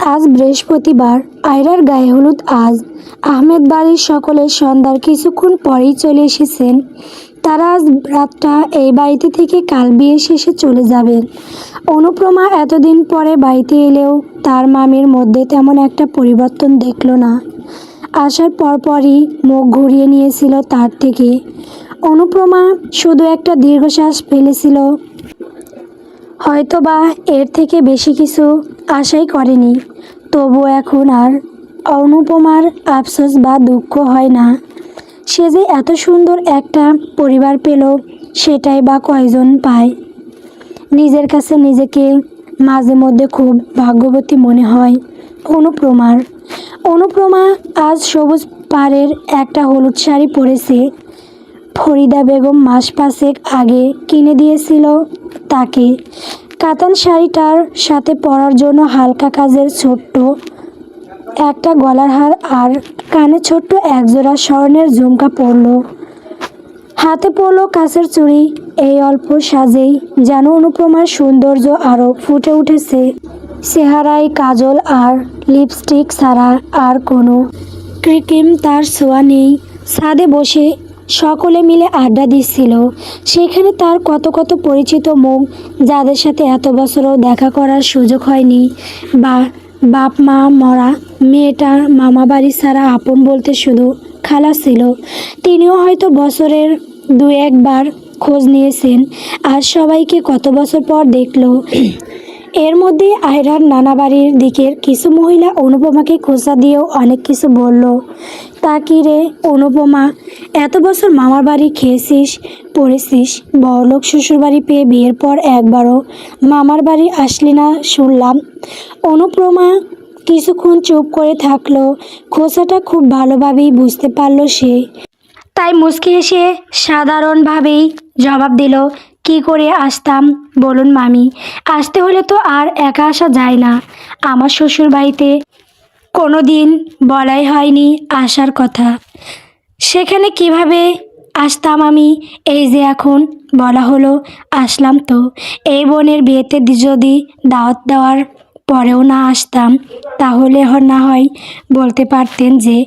আজ বৃহস্পতিবার। আয়রার গায়ে হলুদ আজ। আহমেদ বাড়ির সকলে সন্ধ্যার কিছুক্ষণ পরেই চলে এসেছেন। তারা আজ রাতটা এই বাড়িতে থেকে কাল বিয়ে শেষে চলে যাবেন। অনুপ্রমা এতদিন পরে বাড়িতে এলেও তার মামির মধ্যে তেমন একটা পরিবর্তন দেখল না। আসার পরপরই মুখ ঘুরিয়ে নিয়েছিল তার থেকে। অনুপ্রমা শুধু একটা দীর্ঘশ্বাস ফেলেছিল। হয়তোবা এর থেকে বেশি কিছু আশাই করেনি। তবু এখন আর অনুপমার আফসোস বা দুঃখ হয় না। সে যে এত সুন্দর একটা পরিবার পেল, সেটাই বা কয়জন পায়। নিজের কাছে নিজেকে মাঝে মধ্যে খুব ভাগ্যবতী মনে হয় অনুপ্রমার। অনুপ্রমা আজ সবুজ পাড়ের একটা হলুদ শাড়ি পরেছে। ফরিদা বেগম মাস পাঁচেক আগে কিনে দিয়েছিল তাকে। কাতান শাড়িটার সাথে পরার জন্য হালকা কাজের ছোট্ট একটা গলার হার আর কানে ছোট্ট একজোড়া স্বর্ণের ঝুমকা পরল। হাতে পরল কাচের চুড়ি। এই অল্প সাজেই যেন অনুপমার সৌন্দর্য আরও ফুটে উঠেছে। চেহারায় কাজল আর লিপস্টিক ছাড়া আর কোনো ক্রিম তার ছোঁয়া নেই। ছাদে বসে সকলে মিলে আড্ডা দিচ্ছিল। সেখানে তার কত কত পরিচিত মুখ, যাদের সাথে এত বছরও দেখা করার সুযোগ হয়নি, বা বাপ মা মরা মেয়েটার মামা বাড়ি ছাড়া আপন বলতে শুধু খালা ছিল। তিনিও হয়তো বছরের দু একবার খোঁজ নিয়েছেন। আর সবাইকে কত বছর পর দেখলো। এর মধ্যে আয়রার নানা বাড়ির দিকের কিছু মহিলা অনুপমাকে খোঁচা দিয়েও অনেক কিছু বলল। তা কি রে অনুপমা, এত বছর মামার বাড়ি খেয়েছিস পড়েছিস, বড়লোক শ্বশুরবাড়ি পেয়ে বিয়ের পর একবারও মামার বাড়ি আসলি না শুনলাম। অনুপমা কিছুক্ষণ চুপ করে থাকলো। খোঁচাটা খুব ভালোভাবেই বুঝতে পারল সে। তাই মুচকি হেসে সাধারণভাবেই জবাব দিল, কি করে আসতাম বলুন মামি। আসতে হলে তো আর একা আসা যায় না। আমার শ্বশুর বাড়িতে কোনো দিন বলাই হয়নি আসার কথা। সেখানে কিভাবে আসতাম আমি? এই যে এখন বলা হলো আসলাম। তো এই বোনের বিয়েতে যদি দাওয়াত দেওয়ার পরেও না আসতাম, তাহলে না হয় বলতে পারতেন যে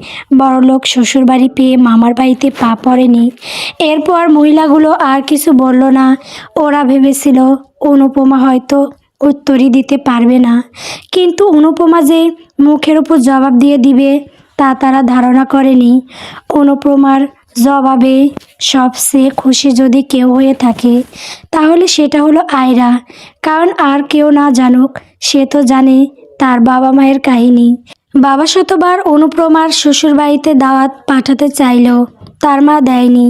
বড়লোক শ্বশুরবাড়ি পেয়ে মামার বাড়িতে পা পড়েনি। এরপর মহিলাগুলো আর কিছু বলল না। ওরা ভেবেছিল অনুপমা হয়তো উত্তরই দিতে পারবে না। কিন্তু অনুপমা যে মুখের উপর জবাব দিয়ে দিবে তা তারা ধারণা করেনি। অনুপমার জবাবে সবচেয়ে খুশি যদি কেউ হয়ে থাকে, তাহলে সেটা হলো আয়রা। কারণ আর কেউ না জানুক, সে তো জানে তার বাবা মায়ের কাহিনী। বাবা শতবার অনুপমার শ্বশুরবাড়িতে দাওয়াত পাঠাতে চাইলেও তার মা দেয়নি।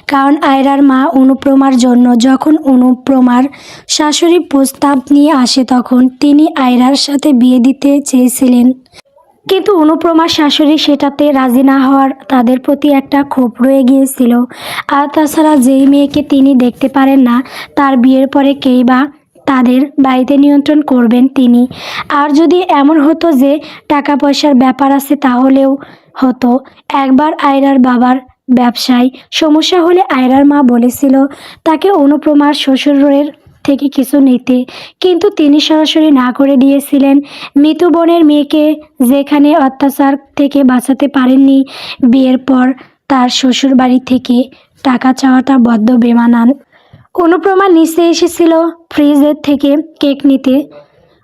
কারণ আয়রার মা অনুপমার জন্য যখন অনুপমার শাশুড়ি প্রস্তাব নিয়ে আসে, তখন তিনি আয়রার সাথে বিয়ে দিতে চেয়েছিলেন। কিন্তু অনুপমার শাশুড়ি সেটাতে রাজি না হওয়ার তাদের প্রতি একটা ক্ষোভ রয়ে গিয়েছিল। আর তাছাড়া যেই মেয়েকে তিনি দেখতে পারেন না, তার বিয়ের পরে কেই বা তাদের বাড়িতে নিয়ন্ত্রণ করবেন তিনি। আর যদি এমন হতো যে টাকা পয়সার ব্যাপার আছে, তাহলেও হতো। একবার আয়রার বাবার ব্যবসায় সমস্যা হলে আয়রার মা বলেছিল তাকে অনুপমার শ্বশুরের থেকে কিছু নিতে, কিন্তু তিনি সরাসরি না করে দিয়েছিলেন। মৃত বোনের মেয়েকে যেখানে অত্যাচার থেকে বাঁচাতে পারেননি, বিয়ের পর তার শ্বশুর বাড়ি থেকে টাকা চাওয়াটা বড্ড বেমানান। অনুপমা নিচে এসেছিল ফ্রিজের থেকে কেক নিতে।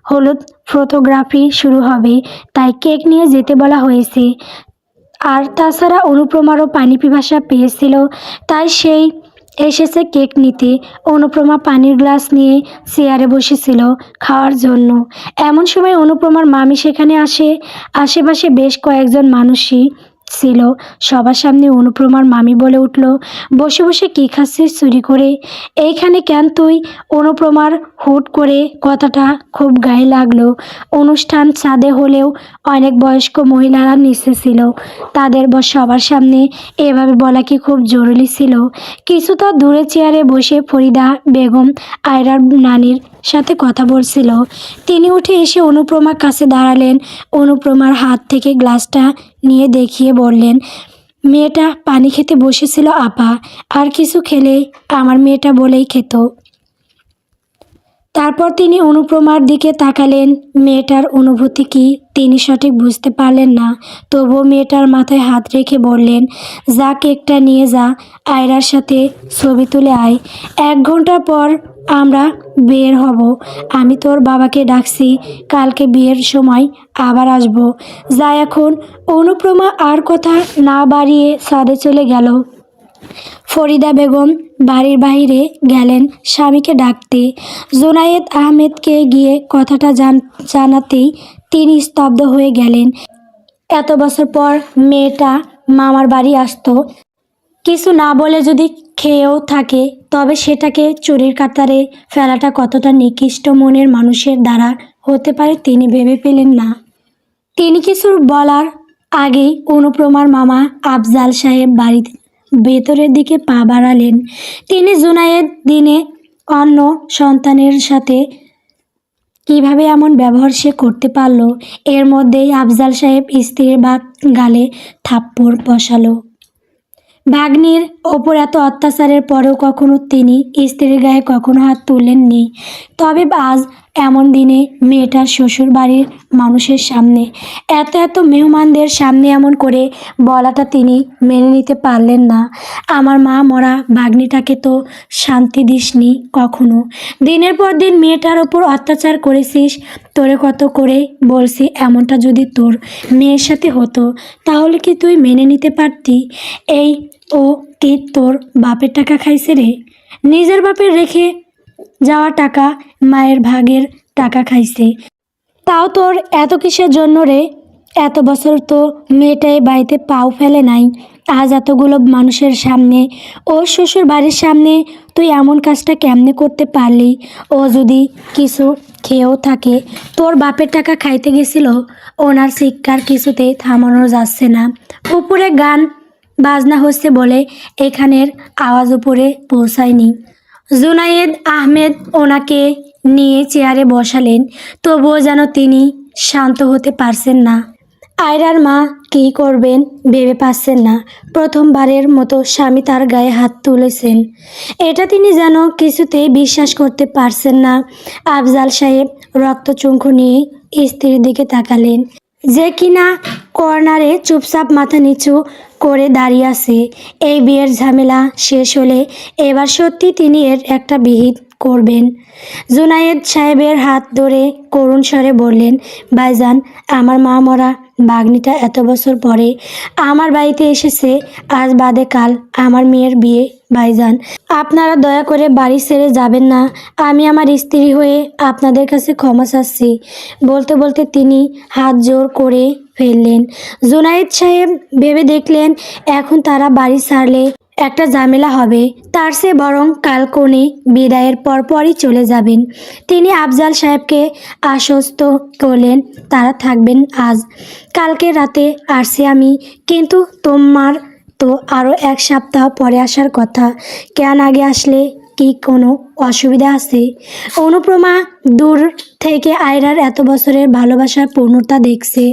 হলুদ ফটোগ্রাফি শুরু হবে, তাই কেক নিয়ে যেতে বলা হয়েছে। আর তাছাড়া অনুপমারও পানি পিপাসা পেয়েছিল, তাই সেই এসেছে কেক নিতে। অনুপমা পানির গ্লাস নিয়ে চেয়ারে বসেছিল খাওয়ার জন্য। এমন সময় অনুপমার মামি সেখানে আসে। আশেপাশে বেশ কয়েকজন মানুষই ছিল। সবার সামনে অনুপমার মামি বলে উঠল, বসে বসে কী খাচ্ছিস চুরি করে? এইখানে কেন তুই? অনুপমার হুট করে কথাটা খুব গায়ে লাগলো। অনুষ্ঠান ছাদে হলেও অনেক বয়স্ক মহিলারা নিচে ছিল। তাদের সবার সামনে এভাবে বলা কি খুব জরুরি ছিল? কিছুটা দূরে চেয়ারে বসে ফরিদা বেগম আয়রার নানির সাথে কথা বলছিল। তিনি উঠে এসে অনুপমার কাছে দাঁড়ালেন। অনুপমার হাত থেকে গ্লাসটা নিয়ে দেখিয়ে বললেন, মেয়েটা পানি খেতে বসেছিল আপা। আর কিছু খেলে আমার মেয়েটা বলেই খেত। তারপর তিনি অনুপ্রমার দিকে তাকালেন। মেয়েটার অনুভূতি কি তিনি সঠিক বুঝতে পারলেন না। তবুও মেয়েটার মাথায় হাত রেখে বললেন, যা কেকটা নিয়ে যা, আয়রার সাথে ছবি তুলে আয়। 1 ঘন্টা পর আমরা বের হব। আমি তোর বাবাকে ডাকছি, কালকে বিয়ের সময় আবার আসব। যা এখন। অনুপ্রমা আর কথা না বাড়িয়ে ছাদে চলে গেল। ফরিদা বেগম বাড়ির বাইরে গেলেন স্বামীকে ডাকতে। জুনায়েদ আহমেদকে গিয়ে কথাটা জানাতেই তিনি স্তব্ধ হয়ে গেলেন। এত বছর পর মেয়েটা মামার বাড়ি আসতো, কিছু না বলে যদি খেয়েও থাকে তবে সেটাকে চুরির কাতারে ফেলাটা কতটা নিকৃষ্ট মনের মানুষের দ্বারা হতে পারে তিনি ভেবে পেলেন না। তিনি কিছু বলার আগেই অনুপ্রমার মামা আফজাল সাহেব বাড়িতে ভেতরের দিকে পা বাড়ালেন। তিনি জুনায়েদ দিনে অন্য সন্তানের সাথে কিভাবে এমন ব্যবহার সে করতে পারল। এর মধ্যেই আফজাল সাহেব স্ত্রীর গালে থাপ্পড় বসালো। ভাগ্নির ওপর এত অত্যাচারের পরেও কখনো তিনি স্ত্রীর গায়ে কখনো হাত তুলেননি। তবে আজ এমন দিনে মেয়েটার শ্বশুর বাড়ির মানুষের সামনে, এত মেহমানদের সামনে এমন করে বলাটা তিনি মেনে নিতে পারলেন না। আমার মা মরা ভাগ্নিটাকে তো শান্তি দিসনি কখনো। দিনের পর দিন মেয়েটার ওপর অত্যাচার করেছিস। তোরে কত করে বলছি, এমনটা যদি তোর মেয়ের সাথে হতো তাহলে কি তুই মেনে নিতে পারতি? এই ও কি তোর বাপের টাকা খাইছে রে? নিজের বাপের রেখে যাওয়া টাকা, মায়ের ভাগের টাকা খাইছে। তাও তোর এত কিসের জন্য রে? এত বছর তো মেয়েটাই বাড়িতে পাও ফেলে নাই। আজ এতগুলো মানুষের সামনে, ওর শ্বশুর বাড়ির সামনে তুই এমন কাজটা কেমনে করতে পারলি? ও যদি কিছু খেয়েও থাকে, তোর বাপের টাকা খাইতে গেছিল। ওনার চিৎকার কিছুতেই থামানো যাচ্ছে না। উপরে গান বাজনা হচ্ছে বলে এখানের আওয়াজ উপরে পৌঁছায়নি। জুনায়েদ আহমেদ ওনাকে নিয়ে চেয়ারে বসালেন, তবুও যেন তিনি শান্ত হতে পারছেন না। আয়রার মা কী করবেন ভেবে পাচ্ছেন না। প্রথমবারের মতো স্বামী তার গায়ে হাত তুলেছেন, এটা তিনি যেন কিছুতেই বিশ্বাস করতে পারছেন না। আফজাল সাহেব রক্তচক্ষু নিয়ে স্ত্রীর দিকে তাকালেন, যে কিনা কর্নারে চুপচাপ মাথা নিচু করে দাঁড়িয়ে আছে। এই বিয়ের ঝামেলা শেষ হলে এবার সত্যি তিনি এর একটা বিহিত করবেন। জুনায়েদ সাহেবের হাত ধরে করুণ স্বরে বললেন, ভাইজান, আমার মা মরা ভাগ্নিটা এত বছর পরে আমার বাড়িতে এসেছে। আজ বাদে কাল আমার মেয়ের বিয়ে। ভাইজান, আপনারা দয়া করে বাড়ি ছেড়ে যাবেন না। আমি আমার স্ত্রী হয়ে আপনাদের কাছে ক্ষমা চাচ্ছি। বলতে বলতে তিনি হাত জোর করে ফেললেন। জুনায়েদ সাহেব ভেবে দেখলেন, এখন তারা বাড়ি ছাড়লে একটা ঝামেলা হবে, তার চেয়ে বরং কাল কনে বিদায়ের পরপরই চলে যাবেন। তিনি আফজাল সাহেবকে আশ্বস্ত করলেন, তারা থাকবেন আজ। কালকে রাতে আসছি আমি, কিন্তু তোমার তো আরও 1 সপ্তাহ পরে আসার কথা। কেন আগে আসলে কি কোনো অসুবিধা আছে? অনুপ্রমা দূর থেকে আয়রার এত বছরের ভালোবাসার পূর্ণতা দেখছে।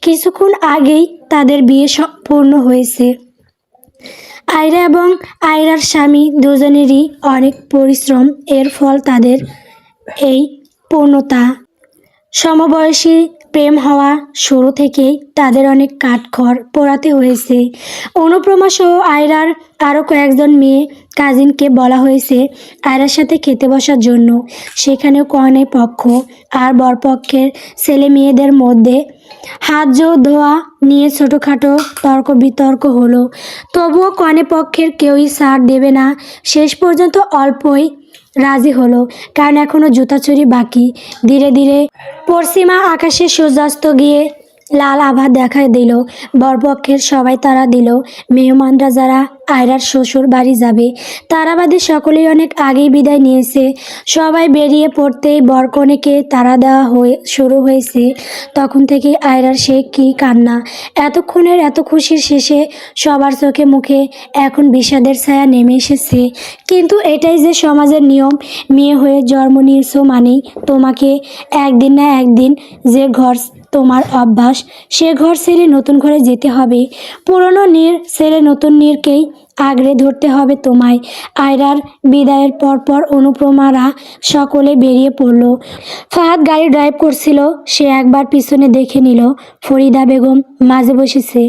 কিছুক্ষণ আগেই তাদের বিয়ে সম্পূর্ণ হয়েছে। আয়রা এবং আয়রার স্বামী দুজনেরই অনেক পরিশ্রম, এর ফল তাদের এই পূর্ণতা। সমবয়সী প্রেম হওয়া শুরু থেকেই তাদের অনেক কাঠখড় পোড়াতে হয়েছে। অনুপ্রমা সহ আয়রার আরও কয়েকজন মেয়ে কাজিনকে বলা হয়েছে আয়রার সাথে খেতে বসার জন্য। সেখানেও কনে পক্ষ আর বরপক্ষের ছেলে মেয়েদের মধ্যে হাত ধোয়া নিয়ে ছোটোখাটো তর্ক বিতর্ক হলো। তবুও কনে পক্ষের কেউই ছাড় দেবে না। শেষ পর্যন্ত অল্পই রাজি হলো, কারণ এখনও জুতাচুরি বাকি। ধীরে ধীরে পশ্চিমা আকাশে সূর্যাস্ত গিয়ে লাল আভা দেখা দিল। বরপক্ষের সবাই তারা দিল। মেহমানরা যারা আয়রার শ্বশুর বাড়ি যাবে তারা বাদে সকলেই অনেক আগেই বিদায় নিয়েছে। সবাই বেরিয়ে পড়তেই বরকনেকে তাড়া দেওয়া শুরু হয়েছে। তখন থেকে আয়রার সে কি কান্না! এতক্ষণের এত খুশির শেষে সবার চোখে মুখে এখন বিষাদের ছায়া নেমে এসেছে। কিন্তু এটাই যে সমাজের নিয়ম। মেয়ে হয়ে জন্ম নিয়েছো মানেই তোমাকে একদিন না একদিন যে ঘর তোমার অভ্যাস, সে ঘর ছেড়ে নতুন ঘরে যেতে হবে। পুরনো নীর ছেড়ে নতুন নীরকেই আগড়ে ধরতে হবে তোমায়। আয়রার বিদায়ের পরপর অনুপমারা সকলে বেরিয়ে পড়ল। ফাহাদ গাড়ি ড্রাইভ করছিল। সে একবার পিছনে দেখে নিল ফরিদা বেগম মাঝে বসেছে।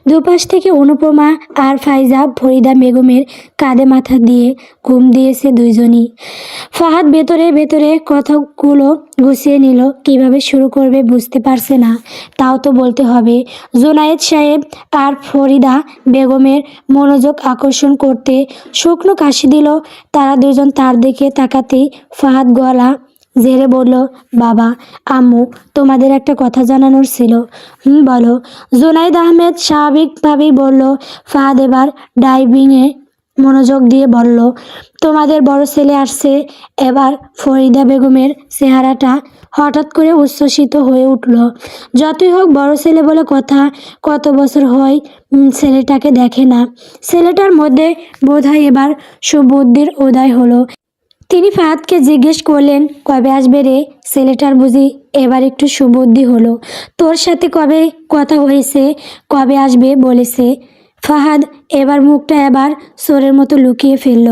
দুপাশ থেকে অনুপমা আর ফাইজা ফরিদা বেগমের কাঁধে মাথা দিয়ে ঘুম দিয়েছে দুইজনই। ফাহাদ ভেতরে ভেতরে কথাগুলো গুছিয়ে নিল, কিভাবে শুরু করবে বুঝতে পারছে না। তাও তো বলতে হবে। জুনায়েদ সাহেব আর ফরিদা বেগমের মনোযোগ আকর্ষণ করতে শুকনো কাশি দিল। তারা দুজন তার দিকে তাকাতেই ফাহাদ গলা ঝেড়ে বলল, বাবা, আম্মু, তোমাদের একটা কথা জানানোর ছিল। বলো। জুনাইদ আহমেদ স্বাভাবিকভাবেই বলল। ফাহাদ এবার ড্রাইভিংয়ে মনোযোগ দিয়ে বলল, তোমাদের বড় ছেলে আসছে। এবার ফরিদা বেগমের চেহারাটা হঠাৎ করে উচ্ছ্বসিত হয়ে উঠল। যতই হোক বড় ছেলে বলে কথা, কত বছর হয় ছেলেটাকে দেখে না। ছেলেটার মধ্যে বোধহয় এবার সুবুদ্ধির উদয় হলো। তিনি ফাহাদকে জিজ্ঞেস করলেন, কবে আসবে রে? ছেলেটার বুঝি এবার একটু সুবুদ্ধি হলো। তোর সাথে কবে কথা হয়েছে? কবে আসবে বলেছে? ফাহাদ এবার মুখটা এবার চোরের মতো লুকিয়ে ফেলল।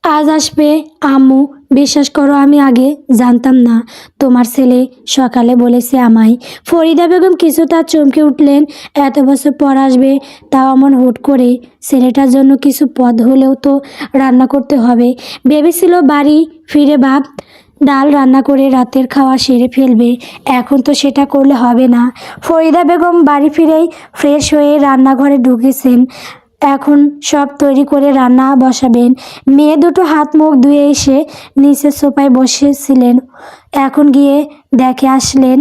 আজ আসবে আম্মু। বিশ্বাস করো, আমি আগে জানতাম না। তোমার ছেলে সকালে বলেছে আমায়। ফরিদা বেগম কিছুটা চমকে উঠলেন। এত বছর পর আসবে, তাও এমন হুট করে? ছেলেটার জন্য কিছু পদ হলেও তো রান্না করতে হবে। ভেবেছিল বাড়ি ফিরে ভাত ডাল রান্না করে রাতের খাওয়া সেরে ফেলবে। এখন তো সেটা করলে হবে না। ফরিদা বেগম বাড়ি ফিরেই ফ্রেশ হয়ে রান্নাঘরে ঢুকেছেন। এখন সব তৈরি করে রান্না বসাবেন। মেয়ে দুটো হাত মুখ ধুয়ে এসে নিচের সোফায় বসেছিলেন। এখন গিয়ে দেখে আসলেন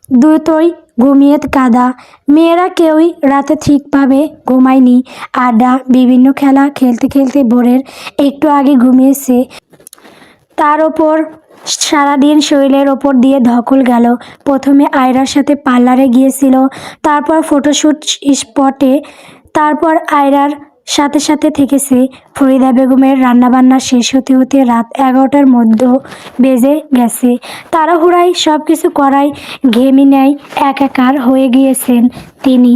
দুটোই ঘুমিয়ে কাদা। মেয়েরা কেউই রাতে ঠিকভাবে ঘুমায়নি। আড্ডা, বিভিন্ন খেলা খেলতে খেলতে ভোরের একটু আগে ঘুমিয়েছে। তার ওপর সারাদিন শরীরের ওপর দিয়ে ধকল গেল। প্রথমে আয়রার সাথে পার্লারে গিয়েছিল, তারপর ফটোশ্যুট স্পটে, তারপর আয়রার সাথে সাথে থেকেছে। ফরিদা বেগমের রান্নাবান্না শেষ হতে হতে রাত 11টার মধ্যে বেজে গেছে। তাড়াহুড়ায় সব কিছু করায় ঘেমে নেয় একাকার হয়ে গিয়েছেন তিনি।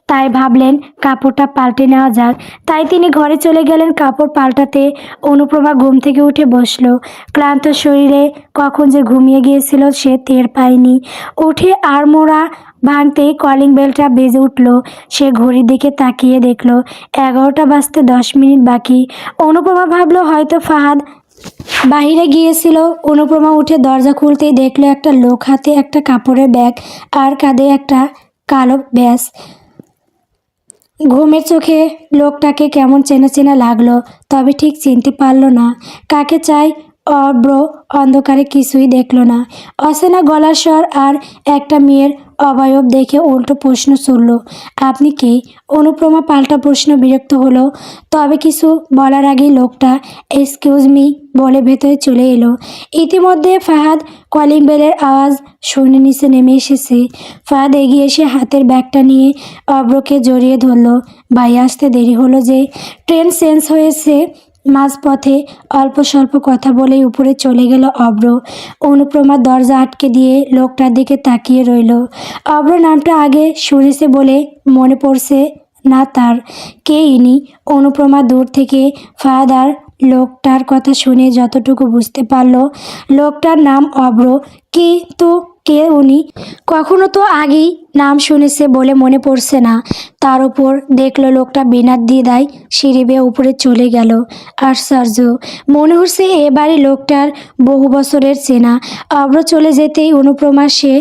তাই ভাবলেন কাপড়টা পাল্টে নেওয়া যাক। তাই তিনি ঘরে চলে গেলেন কাপড় পাল্টাতে। অনুপ্রভা ঘুম থেকে উঠে বসলো। ক্লান্ত শরীরে কখন যে ঘুমিয়ে গিয়েছিল সে টের পায়নি। উঠে আড়মোড়া ভাঙতেই কলিং বেলটা বেজে উঠল। সে ঘড়ির দিকে তাকিয়ে দেখল 11টা বাজতে 10 মিনিট বাকি। অনুপমা ভাবলো হয়তো ফাহাদ বাহিরে গিয়েছিল। অনুপমা উঠে দরজা খুলতেই দেখলো একটা লোক হাতে একটা কাপড়ের ব্যাগ আর কাঁধে একটা কালো ব্যাস। ঘুমের চোখে লোকটাকে কেমন চেনা চেনা লাগলো, তবে ঠিক চিনতে পারলো না কাকে চাই। অব্র অন্ধকারে কিছুই দেখলো না। অচেনা গলার স্বর আর একটা মেয়ের অবয়ব দেখে উল্টো প্রশ্ন চলল, আপনি কে? অনুপ্রমা পাল্টা প্রশ্ন বিরক্ত হলো, তবে কিছু বলার আগেই লোকটা এক্সকিউজ মি বলে ভেতরে চলে এলো। ইতিমধ্যে ফাহাদ কলিং বেলের আওয়াজ শুনে নিচে নেমে এসেছে। ফাহাদ এগিয়ে এসে হাতের ব্যাগটা নিয়ে অব্রকে জড়িয়ে ধরল। ভাই, আসতে দেরি হলো যে? ট্রেন চেঞ্জ হয়েছে মাঝপথে। অল্প স্বল্প কথা বলেই উপরে চলে গেল অব্র। অনুপ্রমার দরজা আটকে দিয়ে লোকটার দিকে তাকিয়ে রইল। অব্র নামটা আগে শুনেছে বলে মনে পড়ছে না তার। কে ইনি? অনুপ্রমা দূর থেকে ফাহাদ আর লোকটার কথা শুনে যতটুকু বুঝতে পারল, লোকটার নাম অব্র। কিন্তু কে উনি? কখনো তো আগেই নাম শুনেছে বলে মনে পড়ছে না। তার উপর দেখলো লোকটা বিনা দ্বিধায় সিঁড়ি বেয়ে উপরে চলে গেল। আশ্চর্য, মনে হচ্ছে এবারে লোকটার বহু বছরের চেনা। অব্র চলে যেতেই অনুপ্রমা সে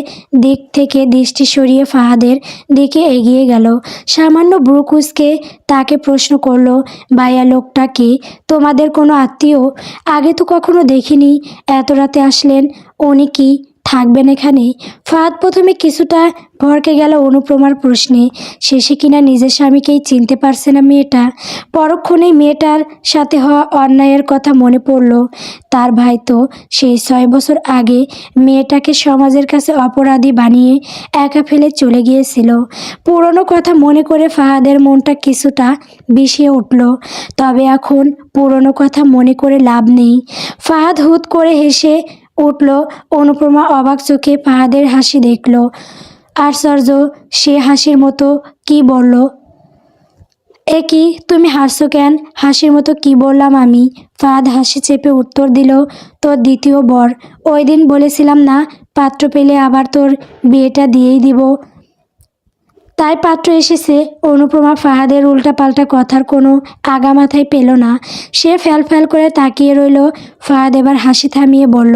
দিক থেকে দৃষ্টি সরিয়ে ফাহাদের দিকে এগিয়ে গেল। সামান্য ভ্রু কুঁচকে তাকে প্রশ্ন করলো, ভাইয়া, লোকটা কে? তোমাদের কোনো আত্মীয়? আগে তো কখনো দেখিনি। এত রাতে আসলেন, উনি কি থাকবেন এখানে? ফাহাদ প্রথমে কিছুটা ভড়কে গেল অনুপ্রমার প্রশ্নে। শেষে কিনা নিজের স্বামীকেই চিনতে পারছে না মেয়েটা। পরক্ষণেই মেয়েটার সাথে হওয়া অন্যায়ের কথা মনে পড়ল। তার ভাই তো সেই 6 বছর আগে মেয়েটাকে সমাজের কাছে অপরাধী বানিয়ে একা ফেলে চলে গিয়েছিল। পুরনো কথা মনে করে ফাহাদের মনটা কিছুটা বিষিয়ে উঠল। তবে এখন পুরনো কথা মনে করে লাভ নেই। ফাহাদ হুট করে হেসে উঠল। অনুপমা অবাক চোখে ফাহাদের হাসি দেখল। আশ্চর্য, সে হাসির মতো কি বলল, এ কি, তুমি হাসছো কেন? হাসির মতো কি বললাম আমি? ফাহাদ হাসি চেপে উত্তর দিল, তোর দ্বিতীয় বর। ওই দিন বলেছিলাম না, পাত্র পেলে আবার তোর বিয়েটা দিয়েই দিব। তাই পাত্র এসেছে। অনুপমা ফাহাদের উল্টাপাল্টা কথার কোনো আগামাথায় পেল না। সে ফ্যাল ফ্যাল করে তাকিয়ে রইল। ফাহাদ এবার হাসি থামিয়ে বলল,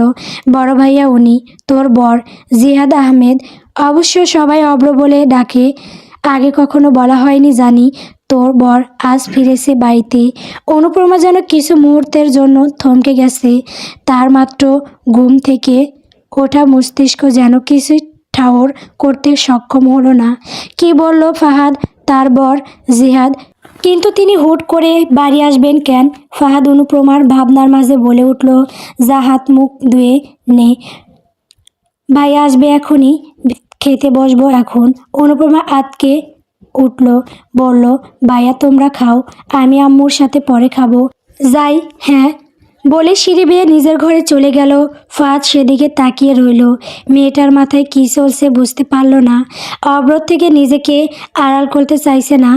বড় ভাইয়া উনি তোর বর, জিহাদ আহমেদ। অবশ্য সবাই অব্র বলে ডাকে, আগে কখনো বলা হয়নি জানি। তোর বর আজ ফিরেছে বাড়িতে। অনুপমা যেন কিছু মুহূর্তের জন্য থমকে গেছে। তার মাত্র ঘুম থেকে ওঠা মস্তিষ্ক যেন কিছু ঠাওর করতে সক্ষম হলো না। কি বলল ফাহাদ তার বর জিহাদ? কিন্তু তিনি হুট করে বাড়ি আসবেন কেন? ফাহাদ অনুপমার ভাবনার মাঝে বলে উঠল, যা হাত মুখ ধুয়ে নে, ভাই আসবে এখনই, খেতে বসবো এখন। অনুপমা আতকে উঠল, বলল, ভাইয়া তোমরা খাও, আমি আম্মুর সাথে পরে খাবো। যাই। হ্যাঁ বলে সিঁড়ি বেয়ে নিজের ঘরে চলে গেল। ফাহাদ সেদিকে তাকিয়ে রইল। মেয়েটার মাথায় কী চলছে বুঝতে পারল না। অবরোধ থেকে নিজেকে আড়াল করতে চাইছে না,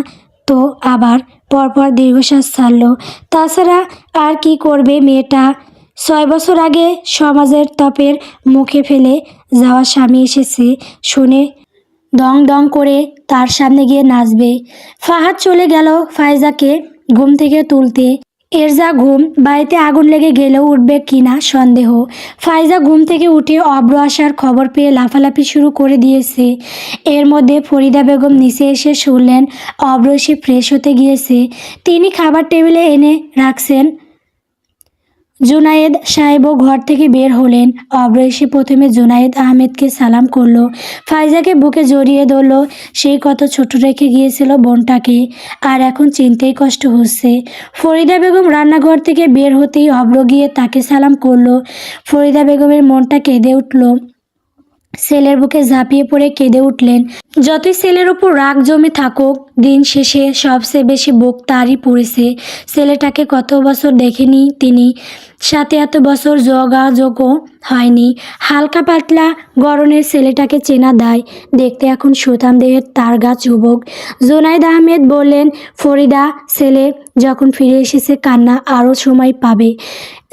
তো আবার পরপর দীর্ঘশ্বাস ছাড়ল। তাছাড়া আর কি করবে মেয়েটা? 6 বছর আগে সমাজের তপের মুখে ফেলে যাওয়া স্বামী এসেছে শুনে ডং ডং করে তার সামনে গিয়ে নাচবে। ফাহাদ চলে গেল ফাইজাকে ঘুম থেকে তুলতে। এর যা ঘুম, বাড়িতে আগুন লেগে গেলেও উঠবে কিনা সন্দেহ। ফাইজা ঘুম থেকে উঠে অব্র আসার খবর পেয়ে লাফালাফি শুরু করে দিয়েছে। এর মধ্যে ফরিদা বেগম নিচে এসে শুনলেন অব্র এসে ফ্রেশ হতে গিয়েছে। তিনি খাবার টেবিলে এনে রাখছেন। জুনায়েদ সাহেবও ঘর থেকে বের হলেন। অব্র এসে প্রথমে জুনায়েদ আহমেদকে সালাম করলো, ফাইজাকে বুকে জড়িয়ে ধরল। সেই কত ছোট রেখে গিয়েছিল বোনটাকে, আর এখন চিনতেই কষ্ট হচ্ছে। ফরিদা বেগম রান্নাঘর থেকে বের হতেই অব্র গিয়ে তাকে সালাম করলো। ফরিদা বেগমের মনটা কেঁদে উঠল। ছেলের বুকে ঝাঁপিয়ে পড়ে কেঁদে উঠলেন। যতই ছেলের ওপর রাগ জমে থাকুক, দিন শেষে সবচেয়ে বেশি বুক তারই পড়েছে। ছেলেটাকে কত বছর দেখেনি তিনি, সাথে এত বছর যোগাযোগও হয়নি। হালকা পাতলা গড়নের ছেলেটাকে চেনা দায়। দেখতে এখন সুঠাম দেহের তারগা যুবক। জুনায়েদ আহমেদ বললেন, ফরিদা, ছেলে যখন ফিরে এসেছে কান্না আরও সময় পাবে।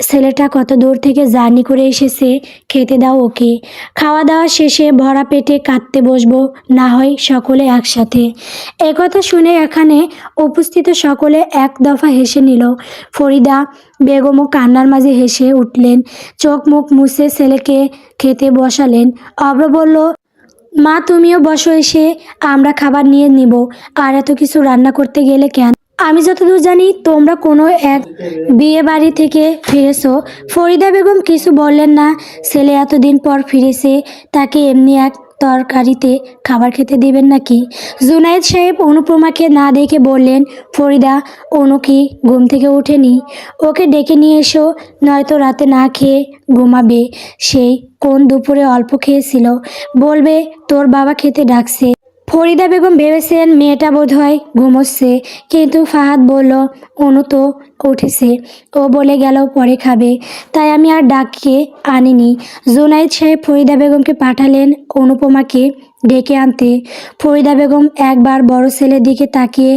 ছেলেটা কত দূর থেকে জার্নি করে এসেছে, খেতে দাও ওকে। খাওয়া দাওয়া শেষে ভরা পেটে কাঁদতে বসবো, না হয় সকলে একসাথে। একথা শুনে এখানে উপস্থিত সকলে এক দফা হেসে নিল। ফরিদা বেগমও কান্নার মাঝে হেসে উঠলেন। চোখ মুখ মুছে ছেলেকে খেতে বসালেন। অব্র বলল, মা তুমিও বসো, এসে আমরা খাবার নিয়ে নিব। আর এত কিছু রান্না করতে গেলে কেন? আমি যতদূর জানি তোমরা কোনো এক বিয়ে বাড়ি থেকে ফিরেছো। ফরিদা বেগম কিছু বললেন না। ছেলে এতদিন পর ফিরেছে, তাকে এমনি এক তরকারিতে খাবার খেতে দেবেন নাকি? জুনায়েদ সাহেব অনুপমাকে না দেখে বললেন, ফরিদা, অনু কি ঘুম থেকে ওঠেনি? ওকে ডেকে নিয়ে এসো, নয়তো রাতে না খেয়ে ঘুমাবে। সেই কোন দুপুরে অল্প খেয়েছিল, বলবে তোর বাবা খেতে ডাকছে। ফরিদা বেগম ভেবেছেন মেয়েটা বোধহয় ঘুমোচ্ছে, কিন্তু ফাহাদ বলল, অনু তো উঠেছে, ও বলে গেল পরে খাবে, তাই আমি আর ডাকে আনিনি। জুনায়েদ সাহেব ফরিদা বেগমকে পাঠালেন অনুপমাকে ডেকে আনতে। ফরিদা বেগম একবার বড় ছেলের দিকে তাকিয়ে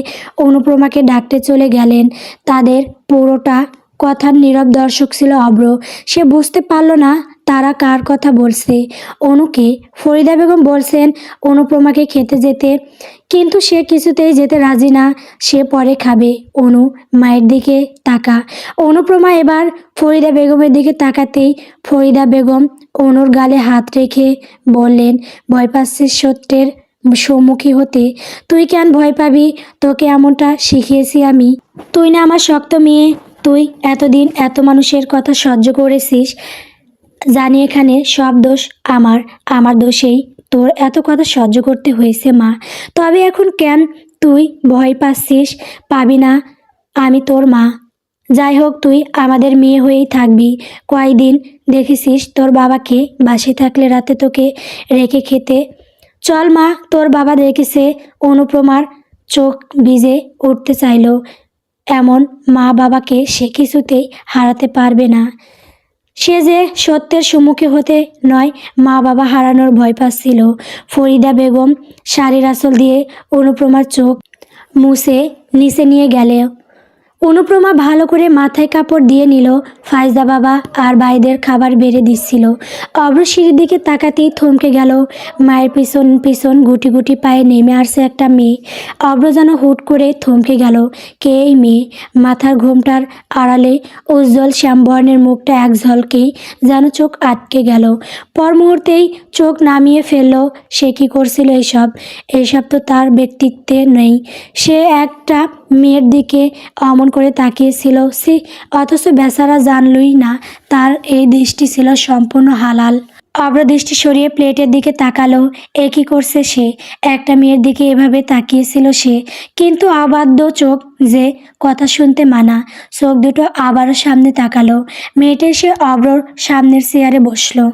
অনুপমাকে ডাকতে চলে গেলেন। তাদের পুরোটা কথার নীরব দর্শক ছিল অব্র। সে বুঝতে পারল না তারা কার কথা বলছে। অনুকে। ফরিদা বেগম বলছেন অনুপমাকে খেতে যেতে, কিন্তু সে কিছুতেই যেতে রাজি না। সে পরে খাবে। অনু, মায়ের দিকে তাকা। অনুপমা এবার ফরিদা বেগমের দিকে তাকাতেই ফরিদা বেগম অনুর গালে হাত রেখে বললেন, ভয় পাচ্ছিস সত্যের সম্মুখী হতে? তুই কেন ভয় পাবি? তোকে এমনটা শিখিয়েছি আমি। তুই না আমার শক্ত মেয়ে? তুই এতদিন এত মানুষের কথা সহ্য করেছিস। জানি এখানে সব দোষ আমার, আমার দোষেই তোর এত কথা সহ্য করতে হয়েছে মা। তবে এখন কেন তুই ভয় পাচ্ছিস? পাবি না, আমি তোর মা। যাই হোক, তুই আমাদের মেয়ে হয়েই থাকবি। কয়দিন দেখেছিস তোর বাবাকে? বাসে থাকলে রাতে তোকে রেখে খেতে। চল মা, তোর বাবা রেখেছে। অনুপমার চোখ ভিজে উঠতে চাইল। এমন মা বাবাকে সে কিছুতেই হারাতে পারবে না। সে যে সত্যের সম্মুখীন হতে নয়, মা বাবা হারানোর ভয় পাচ্ছিল। ফরিদা বেগম শাড়ির আঁচল দিয়ে অনুপমার চোখ মুছে নিচে নিয়ে গেলে। অনুপ্রমা ভালো করে মাথায় কাপড় দিয়ে নিল। ফাইজা বাবা আর ভাইদের খাবার বেড়ে দিচ্ছিল। অব্র সিঁড়ির দিকে তাকাতেই থমকে গেল। মায়ের পিছন পিছন গুটি গুটি পায়ে নেমে আসছে একটা মেয়ে। অব্র যেন হুট করে থমকে গেল। কে এই মেয়ে? মাথার ঘোমটার আড়ালে উজ্জ্বল শ্যামবর্ণের মুখটা এক ঝলকেই যেন চোখ আটকে গেল। পর মুহূর্তেই চোখ নামিয়ে ফেলল। সে কি করছিল এইসব? এইসব তো তার ব্যক্তিত্বে নেই। সে একটা মেয়ের দিকে অমন করে তাকিয়েছিল। সে অথচ বেচারা জানলই না তার এই দৃষ্টি ছিল সম্পূর্ণ হালাল। অব্র দৃষ্টি সরিয়ে প্লেটের দিকে তাকালো। এ কি করছে সে? একটা মেয়ের দিকে এভাবে তাকিয়েছিল সে, কিন্তু অবাধ্য চোখ যে কথা শুনতে মানা। চোখ দুটো আবারও সামনে তাকালো। মেয়েটা এসে অব্রর সামনের চেয়ারে বসলো।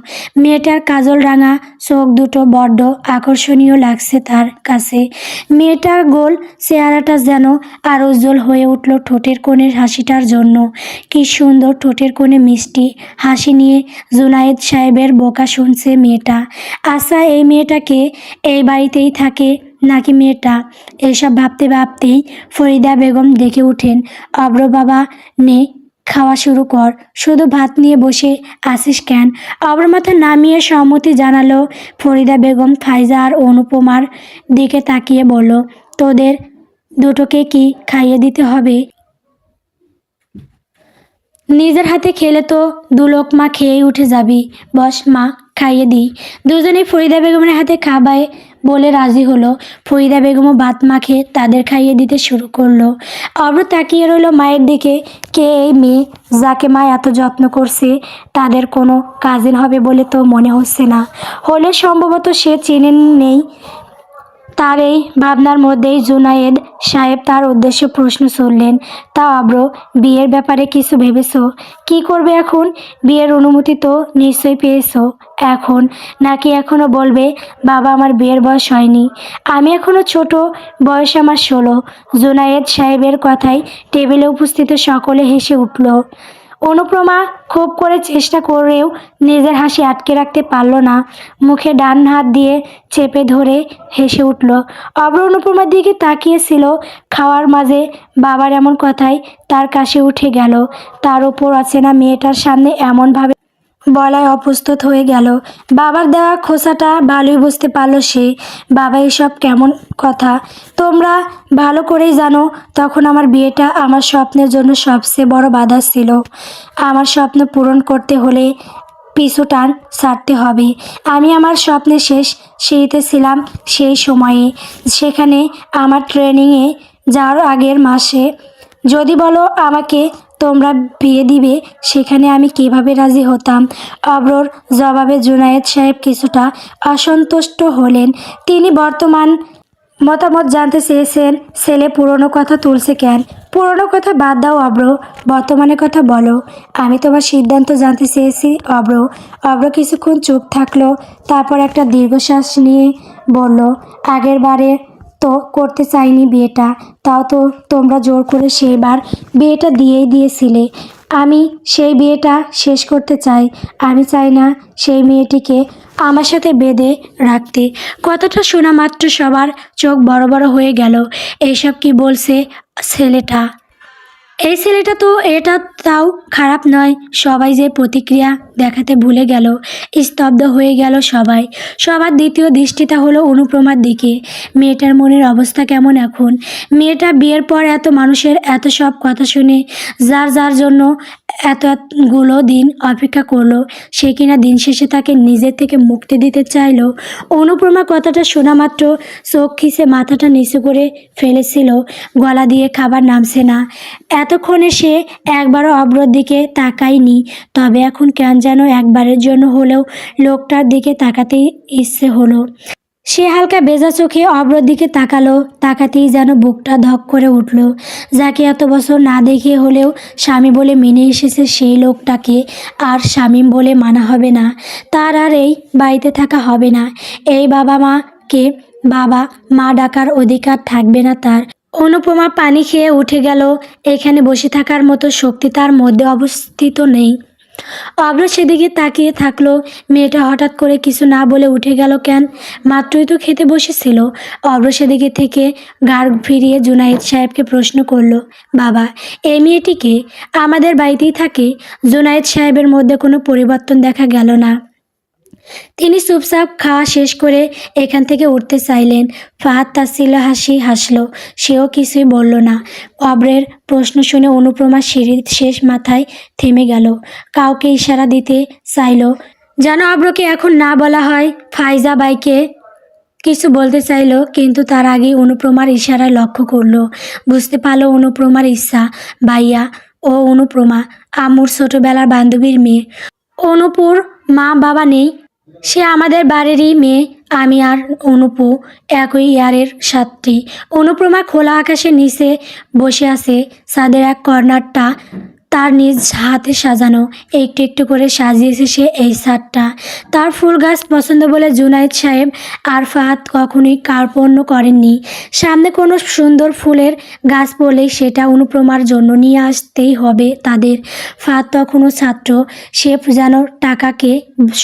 মেয়েটার কাজল রাঙা চোখ দুটো বড্ড আকর্ষণীয় লাগছে তার কাছে। মেয়েটার গোল চেহারাটা যেন আর উজ্জ্বল হয়ে উঠল ঠোঁটের কোণের হাসিটার জন্য। কি সুন্দর ঠোঁটের কোণে মিষ্টি হাসি নিয়ে জুনায়েদ সাহেবের বোকা শুনছে মেয়েটা। আচ্ছা, এই মেয়েটাকে এই বাড়িতেই থাকে নাকি মেয়েটা? এসব ভাবতে ভাবতেই ফরিদা বেগম ডেকে উঠেন, অব্র বাবা নে, খাওয়া শুরু কর। শুধু ভাত নিয়ে বসে আসিস কেন? অব্র মাথা নামিয়ে সম্মতি জানালো। ফরিদা বেগম ফাইজা আর অনুপমার দিকে তাকিয়ে বলল, তোদের দুটোকে কি খাইয়ে দিতে হবে? নিজের হাতে খেলে তো দু লোকমা খেয়েই উঠে যাবি। বস মা, খাইয়ে দিই। দুজনেই ফরিদা বেগমের হাতে খাবায় বলে রাজি হলো। ফরিদা বেগমও ভাত মাখে তাদের খাইয়ে দিতে শুরু করলো। অব্র তাকিয়ে রইল মায়ের দিকে। কে এই মেয়ে যাকে মা এত যত্ন করছে? তাদের কোনো কাজিন হবে বলে তো মনে হচ্ছে না। হলে সম্ভবত সে চেনে নেই। তার এই ভাবনার মধ্যেই জুনায়েদ সাহেব তার উদ্দেশ্যে প্রশ্ন ছুড়লেন, তা অব্র, বিয়ের ব্যাপারে কিছু ভেবেছো? কি করবে এখন? বিয়ের অনুমতি তো নিশ্চয়ই পেয়েছো। এখন নাকি এখনো বলবে বাবা আমার বিয়ের বয়স হয়নি? আমি এখনো ছোট, বয়স আমার 16। জুনায়েদ সাহেবের কথায় টেবিলে উপস্থিত সকলে হেসে উঠল। অনুপ্রমা খুব করে চেষ্টা করেও নিজের হাসি আটকে রাখতে পারল না। মুখে ডান হাত দিয়ে চেপে ধরে হেসে উঠল। অব্র অনুপমার দিকে তাকিয়েছিল। খাওয়ার মাঝে বাবার এমন কথায় তার কাশি উঠে গেল। তার উপর অচেনা মেয়েটার সামনে এমনভাবে বলায় অপ্রস্তুত হয়ে গেল। বাবার দেওয়া খোঁচাটা ভালোই বুঝতে পারল সে। বাবা, এসব কেমন কথা? তোমরা ভালো করেই জানো তখন আমার বিয়েটা আমার স্বপ্নের জন্য সবচেয়ে বড় বাধা ছিল। আমার স্বপ্ন পূরণ করতে হলে পিছু টান ছাড়তে হবে। আমি আমার স্বপ্নের শেষ সিঁড়িতে ছিলাম সেই সময়ে। সেখানে আমার ট্রেনিংয়ে যাওয়ার আগের মাসে যদি বলো আমাকে তোমরা বিয়ে দিবে, সেখানে আমি কিভাবে রাজি হতাম? অব্রর জবাবে জুনায়েদ সাহেব কিছুটা অসন্তুষ্ট হলেন। তিনি বর্তমান মতামত জানতে চেয়েছেন। ছেলে পুরনো কথা তুলছে কেন? পুরনো কথা বাদ দাও অব্র, বর্তমানের কথা বলো। আমি তোমার সিদ্ধান্ত জানতে চেয়েছি অব্র। অব্র কিছুক্ষণ চুপ থাকলো, তারপর একটা দীর্ঘশ্বাস নিয়ে বলল, আগের বারে তো করতে চাইনি বিয়েটা, তাও তো তোমরা জোর করে সেইবার বিয়েটা দিয়েই দিয়েছিলে। আমি সেই বিয়েটা শেষ করতে চাই। আমি চাই না সেই মেয়েটিকে আমার সাথে বেঁধে রাখতে। কথাটা শোনা মাত্র সবার চোখ বড় বড় হয়ে গেল। এইসব কি বলছে ছেলেটা? এই ছেলেটা তো এটা তাও খারাপ নয়। সবাই যে প্রতিক্রিয়া দেখাতে ভুলে গেল। স্তব্ধ হয়ে গেল সবাই। সবার দ্বিতীয় দৃষ্টিটা হলো অনুপ্রমার দিকে। মেয়েটার মনের অবস্থা কেমন এখন? মেয়েটা বিয়ের পর এত মানুষের এত সব কথা শুনে যার যার জন্য এতগুলো দিন অপেক্ষা করলো, সে কিনা দিন শেষে তাকে নিজের থেকে মুক্তি দিতে চাইলো। অনুপ্রমা কথাটা শোনা মাত্র চোখ খিচে মাথাটা নিচু করে ফেলেছিল। গলা দিয়ে খাবার নামছে না। এতক্ষণে সে একবারও অব্রর দিকে তাকায়নি। তবে এখন কেন যেন একবারের জন্য হলেও লোকটার দিকে তাকাতেই ইচ্ছে হলো। সে হালকা ভেজা চোখে অব্রর দিকে তাকালো। তাকাতেই যেন বুকটা ধক করে উঠল। যাকে এত বছর না দেখে হলেও স্বামী বলে মেনে এসেছে, সেই লোকটাকে আর স্বামী বলে মানা হবে না। তার আর এই বাড়িতে থাকা হবে না। এই বাবা মাকে বাবা মা ডাকার অধিকার থাকবে না তার। অনুপমা পানি খেয়ে উঠে গেল। এখানে বসে থাকার মতো শক্তি তার মধ্যে অবস্থিত নেই। অব্র সেদিকে তাকিয়ে থাকলো। মেয়েটা হঠাৎ করে কিছু না বলে উঠে গেল কেন? মাত্রই তো খেতে বসেছিল। অব্র সেদিকে থেকে ঘাড় ফিরিয়ে জুনায়েদ সাহেবকে প্রশ্ন করলো, বাবা, এই মেয়েটিকে আমাদের বাড়িতেই থাকে? জুনায়েদ সাহেবের মধ্যে কোনো পরিবর্তন দেখা গেল না। তিনি চুপচাপ খাওয়া শেষ করে এখান থেকে উঠতে চাইলেন। ফাহাদ তাচ্ছিল্য হাসি হাসলো। সেও কিছুই বলল না। অব্রের প্রশ্ন শুনে অনুপ্রমা সিঁড়ির শেষ মাথায় থেমে গেল। কাউকে ইশারা দিতে চাইল, যেন অব্রকে এখন না বলা হয়। ফাইজা বাইকে কিছু বলতে চাইল, কিন্তু তার আগেই অনুপ্রমার ইশারায় লক্ষ্য করলো। বুঝতে পারলো অনুপ্রমার ইচ্ছা। ভাইয়া ও অনুপ্রমা আম্মুর ছোটবেলার বান্ধবীর মেয়ে। অনুপুর মা বাবা নেই, সে আমাদের বাড়িরই মেয়ে। আমি আর অনুপু একই ইয়ারের ছাত্রী। অনুপ্রমা খোলা আকাশের নিচে বসে আছে। ছাদের এক কর্নারটা তার নিজ হাতে সাজানো। একটু একটু করে সাজিয়েছে সে এই ছাদটা। তার ফুল গাছ পছন্দ বলে জুনায়েদ সাহেব আর ফাহাদ কখনোই কার্পণ্য করেননি। সামনে কোনো সুন্দর ফুলের গাছ পড়লেই সেটা অনুপ্রমার জন্য নিয়ে আসতেই হবে তাদের। ফাহাদ তখনও ছাত্র। সে যেন টাকাকে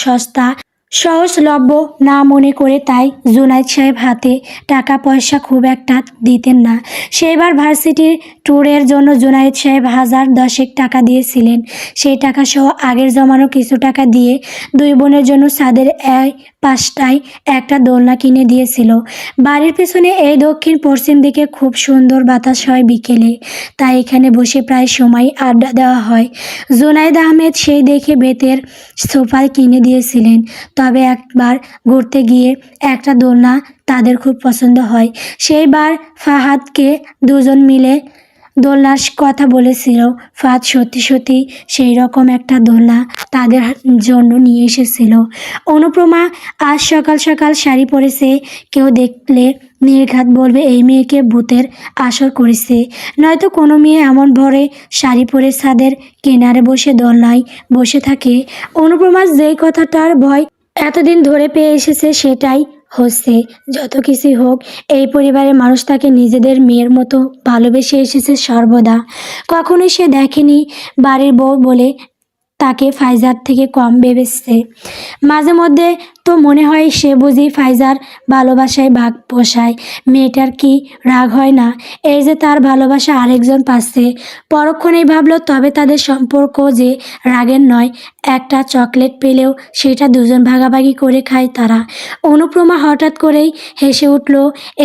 সস্তা সহজলভ্য না মনে করে, তাই জুনায়েদ সাহেব হাতে টাকা পয়সা খুব একটা দিতেন না। সেবার ভার্সিটির ট্যুরের জন্য জুনায়েদ সাহেব 1010 টাকা দিয়েছিলেন। সেই টাকা সহ আগের জমানো কিছু টাকা দিয়ে দুই বোনের জন্য ছাদের এই পাশটায় একটা দোলনা কিনে দিয়েছিল। বাড়ির পেছনে এই দক্ষিণ পশ্চিম দিকে খুব সুন্দর বাতাস হয় বিকেলে, তাই এখানে বসে প্রায় সময় আড্ডা দেওয়া হয়। জুনায়েদ আহমেদ সেই দেখে বেতের সোফা কিনে দিয়েছিলেন। তবে একবার ঘুরতে গিয়ে একটা দোলনা তাদের খুব পছন্দ হয়। সেইবার ফাহাদকে দুজন মিলে দোলনার কথা বলেছিল। ফাহাদ সত্যি সত্যি সেই রকম একটা দোলনা তাদের জন্য নিয়ে এসেছিল। অনুপ্রমা আজ সকাল সকাল শাড়ি পরেছে। কেউ দেখলে নির্ঘাত বলবে এই মেয়েকে ভূতের আসর করেছে। নয়তো কোনো মেয়ে এমন ভরে শাড়ি পরে ছাদের কিনারে বসে দোলনায় বসে থাকে। অনুপ্রমা যেই কথাটার ভয় এতদিন ধরে পেয়ে এসেছে সেটাই হচ্ছে। যত কিছুই হোক, এই পরিবারের মানুষ তাকে নিজেদের মেয়ের মতো ভালোবেসে এসেছে সর্বদা। কখনোই সে দেখেনি বাড়ির বউ বলে তাকে ফাইজার থেকে কম ভেবেছে। মাঝে মধ্যে তো মনে হয় সে বুঝি ফাইজার ভালোবাসায় ভাগ পোষায়। মেয়েটার কি রাগ হয় না এই যে তার ভালোবাসা আরেকজন পাচ্ছে? পরক্ষণেই ভাবলো তবে তাদের সম্পর্ক যে রাগের নয়। একটা চকলেট পেলেও সেটা দুজন ভাগাভাগি করে খায় তারা। অনুপ্রমা হঠাৎ করেই হেসে উঠল।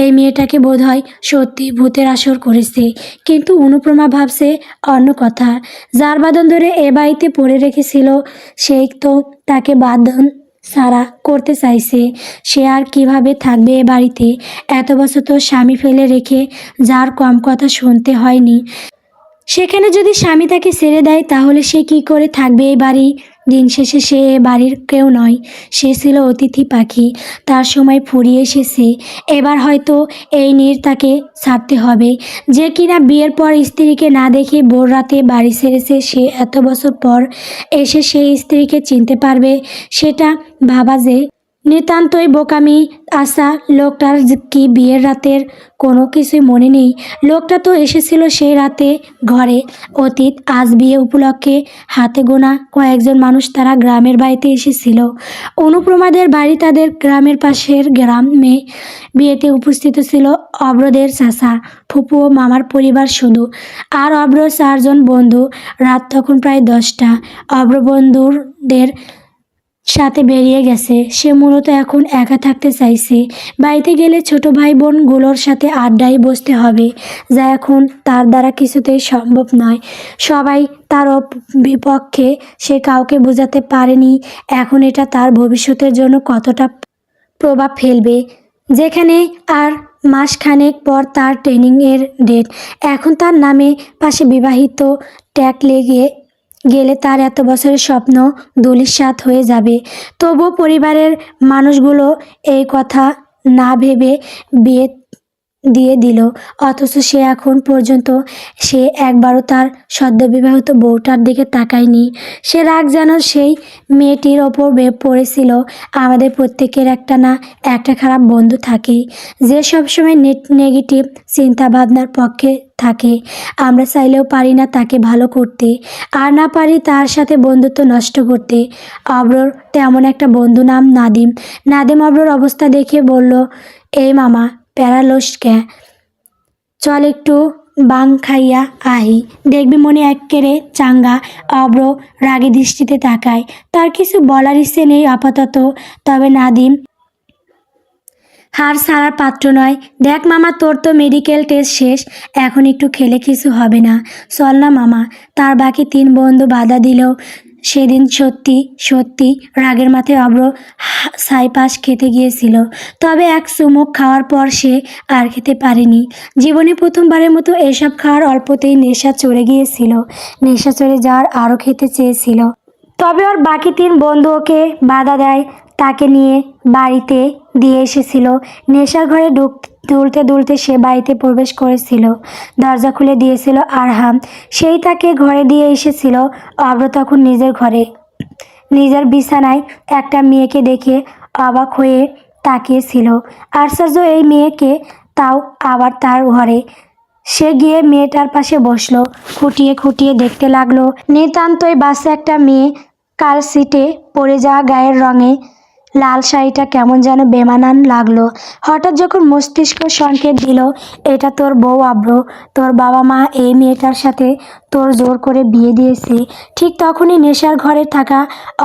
এই মেয়েটাকে বোধহয় সত্যি ভূতের আসর করেছে। কিন্তু অনুপ্রমা ভাবছে অন্য কথা। যার বাঁধন ধরে এ বাড়িতে পড়ে রেখেছিল সেই তো তাকে বাঁধন ছাড়া করতে চাইছে। সে আর কিভাবে থাকবে এ বাড়িতে? এত বছর তো স্বামী ফেলে রেখে যার কম কথা শুনতে হয়নি। সেখানে যদি স্বামী তাকে ছেড়ে দেয় তাহলে সে কি করে থাকবে এই বাড়ি? দিন শেষে সে এ বাড়ির কেউ নয়। সে ছিল অতিথি পাখি। তার সময় ফুরিয়ে এসেছে। এবার হয়তো এই নীড় তাকে ছাড়তে হবে। যে কিনা বিয়ের পর স্ত্রীকে না দেখে ভোর রাতে বাড়ি ছেড়েছে, সে এত বছর পর এসে সেই স্ত্রীকে চিনতে পারবে সেটা ভাবা যে নিতান্তই বোকামি। আশা লোকটার কি বিয়ের রাতের কোনো কিছুই মনে নেই? লোকটা তো এসেছিল সেই রাতে ঘরে। অতীত আজ বিয়ে উপলক্ষে হাতে গোনা কয়েকজন মানুষ তারা গ্রামের বাড়িতে এসেছিল। অনুপ্রমাদের বাড়ি তাদের গ্রামের পাশের গ্রামে। বিয়েতে উপস্থিত ছিল অব্রদের চাচা, ফুপু ও মামার পরিবার শুধু, আর অব্র 4 জন বন্ধু। রাত তখন প্রায় 10টা। অব্র বন্ধুদের সাথে বেরিয়ে গেছে। সে মূলত এখন একা থাকতে চাইছে। বাড়িতে গেলে ছোট ভাই বোনগুলোর সাথে আড্ডায় বসতে হবে, যা এখন তার দ্বারা কিছুতেই সম্ভব নয়। সবাই তার বিপক্ষে। সে কাউকে বোঝাতে পারেনি এখন এটা তার ভবিষ্যতের জন্য কতটা প্রভাব ফেলবে। যেখানে আর মাসখানেক পর তার ট্রেনিংয়ের ডেট। এখন তার নামে পাশে বিবাহিত ট্যাগ লেগে গেলে তার এত বছরের স্বপ্ন ধূলিসাৎ হয়ে যাবে। তবুও পরিবারের মানুষগুলো এই কথা না ভেবে বিয়ে দিয়ে দিল। অথচ সে এখন পর্যন্ত সে একবারও তার সদ্যবিবাহিত বউটার দিকে তাকায়নি। সে রাগ যেন সেই মেয়েটির ওপর পড়েছিল। আমাদের প্রত্যেকের একটা না একটা খারাপ বন্ধু থাকেই, যে সবসময় নেগেটিভ চিন্তা ভাবনার পক্ষে থাকে। আমরা চাইলেও পারি না তাকে ভালো করতে, আর না পারি তার সাথে বন্ধুত্ব নষ্ট করতে। অব্রর তেমন একটা বন্ধু নাম নাদিম। নাদিম অব্রর অবস্থা দেখে বলল, এই মামা প্যারালোস কে, চল একটু বাং খাইয়া আহি, দেখবি মনে এক্কেরে চাঙ্গা। অব্র রাগী দৃষ্টিতে তাকায়, তার কিছু বলার ইচ্ছে নেই আপাতত। তবে নাদিম হার ছাড়ার পাত্র নয়। দেখ মামা, তোর তো মেডিকেল টেস্ট শেষ, এখন একটু খেলে কিছু হবে না, চল না মামা। তার বাকি 3 বন্ধু বাধা দিলেও সেদিন সত্যি সত্যি রাগের মাথায় অব্র ছাইপাস খেতে গিয়েছিল। তবে এক চুমুক খাওয়ার পর সে আর খেতে পারেনি। জীবনে প্রথমবারের মতো এসব খাওয়ার অল্পতেই নেশা চড়ে গিয়েছিল। নেশা চড়ে যাওয়ার আরও খেতে চেয়েছিল। তবে ওর বাকি 3 বন্ধু ওকে বাধা দেয়। তাকে নিয়ে বাড়িতে দিয়ে এসেছিল। নেশার ঘরে দুলতে দুলতে সে বাড়িতে প্রবেশ করেছিল। দরজা খুলে দিয়েছিল আরহাম, সেই তাকে ঘরে দিয়ে এসেছিল। অব্র তখন নিজের ঘরে, নিজের বিছানায় একটা মেয়েকে দেখে অবাক হয়ে তাকিয়েছিল। আশ্চর্য এই মেয়েকে, তাও আবার তার ঘরে। সে গিয়ে মেয়েটার পাশে বসলো, খুঁটিয়ে খুঁটিয়ে দেখতে লাগলো। নিতান্তই বাসে একটা মেয়ে, কাল সিটে পড়ে যাওয়া গায়ের রঙে লাল শাড়িটা কেমন যেন বেমানান লাগলো। হঠাৎ যখন মস্তিষ্ক সংকেত দিল, এটা তোর বউ অব্র, তোর বাবা মা এই মেয়েটার সাথে তোর জোর করে বিয়ে দিয়েছে। ঠিক তখনই নেশার ঘরে থাকা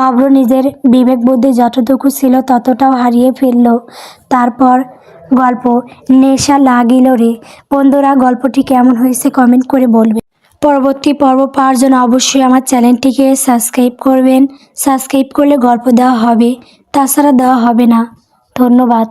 অব্র নিজের বিবেক বুদ্ধি যতটুকু ছিল ততটাও হারিয়ে ফেলল। তারপর গল্প নেশা লাগিল রে। বন্ধুরা, গল্পটি কেমন হয়েছে কমেন্ট করে বলবেন। পরবর্তী পর্ব পাওয়ার জন্য অবশ্যই আমার চ্যানেলটিকে সাবস্ক্রাইব করবেন। সাবস্ক্রাইব করলে গল্প দেওয়া হবে, তাছাড়া দেওয়া হবে না। ধন্যবাদ।